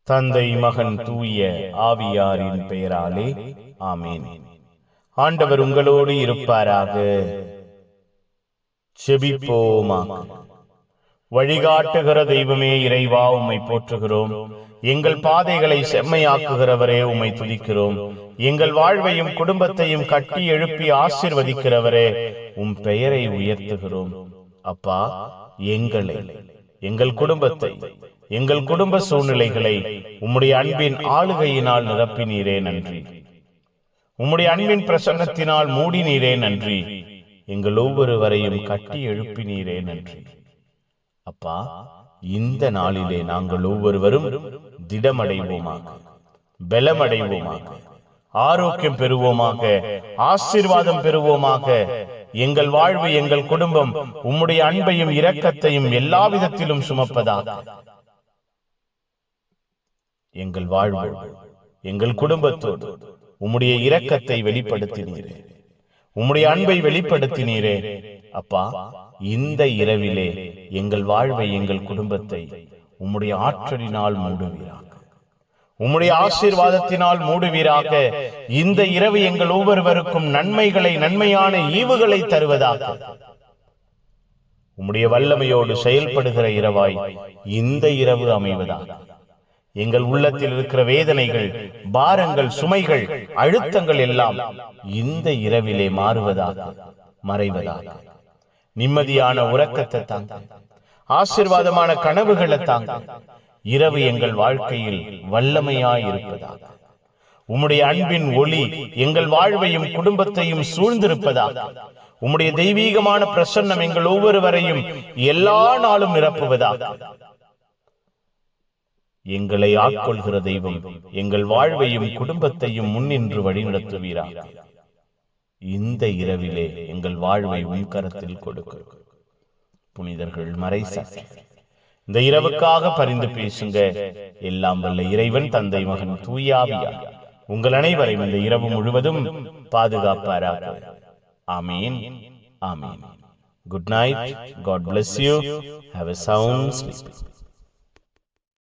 தந்தை, மகன், தூய ஆவியாரின் பெயராலே ஆமேன். ஆண்டவர் உங்களோடு இருப்பாராக. செபிப்போமாக. வழிகாட்டுகிற தெய்வமே இறைவா, உம்மை போற்றுகிறோம். எங்கள் பாதைகளை செம்மையாக்குகிறவரே, உம்மை துதிக்கிறோம். எங்கள் வாழ்வையும் குடும்பத்தையும் கட்டி எழுப்பி ஆசீர்வதிக்கிறவரே, உம் பெயரை உயர்த்துகிறோம். அப்பா, எங்களை, எங்கள் குடும்பத்தை, எங்கள் குடும்ப சூழ்நிலைகளை உம்முடைய அன்பின் ஆளுகையினால் நிரப்பினீரே நன்றி. உம்முடைய அன்பின் பிரசன்னத்தினால் மூடினீரே நன்றி. எங்கள் ஒவ்வொருவரையும் கட்டி எழுப்பினீரே நன்றி. அப்பா, இந்த நாளிலே நாங்கள் ஒவ்வொருவரும் திடமடைவோமாக, பலமடைவோமாக, ஆரோக்கியம் பெறுவோமாக, ஆசீர்வாதம் பெறுவோமாக. எங்கள் வாழ்வு, எங்கள் குடும்பம் உம்முடைய அன்பையும் இரக்கத்தையும் எல்லா விதத்திலும் சுமப்பதாக. எங்கள் வாழ்வு, எங்கள் குடும்பத்தோடு உம்முடைய இரக்கத்தை வெளிப்படுத்தினீரே, உம்முடைய அன்பை வெளிப்படுத்தினீரே. அப்பா, இந்த இரவிலே எங்கள் வாழ்வை, எங்கள் குடும்பத்தை உம்முடைய ஆற்றலினால் மூடுவீராக, உம்முடைய ஆசீர்வாதத்தினால் மூடுவீராக. இந்த இரவு எங்கள் ஒவ்வொருவருக்கும் நன்மைகளை, நன்மையான ஈவுகளை தருவதாக. உம்முடைய வல்லமையோடு செயல்படுகிற இரவாய் இந்த இரவு அமைவதாக. எங்கள் உள்ளத்தில் இருக்கிற வேதனைகள், பாரங்கள், சுமைகள், அழுத்தங்கள் எல்லாம் இந்த இரவிலே மாறுவதாக, மறைவதாக. நிம்மதியான உறக்கத்தை தாங்க, ஆசீர்வாதமான கனவுகளை தாங்க. இரவு எங்கள் வாழ்க்கையில் வல்லமையாய் இருப்பதாக. உம்முடைய அன்பின் ஒளி எங்கள் வாழ்வையும் குடும்பத்தையும் சூழ்ந்திருப்பதாக. உம்முடைய தெய்வீகமான பிரசன்னம் எங்கள் ஒவ்வொருவரையும் எல்லா நாளும் நிரப்புவதாக. எங்களை ஆட்கொள்கிற தெய்வம் எங்கள் வாழ்வையும் குடும்பத்தையும் முன்னின்று வழிநடத்துவீராக. இந்த இரவிலே எங்கள் வாழ்வை உன் கரத்தில் கொடுக்க புனிதர்கள், மறைசாட்சி இந்த இரவுக்காக பரிந்து பேசுங்க. எல்லாம் வல்ல இறைவன், தந்தை, மகன், தூய ஆவியார் உங்கள் அனைவரையும் இந்த இரவு முழுவதும் பாதுகாப்பாராக. ஆமீன், ஆமீன். Good night. God bless you. Have a sound sleep.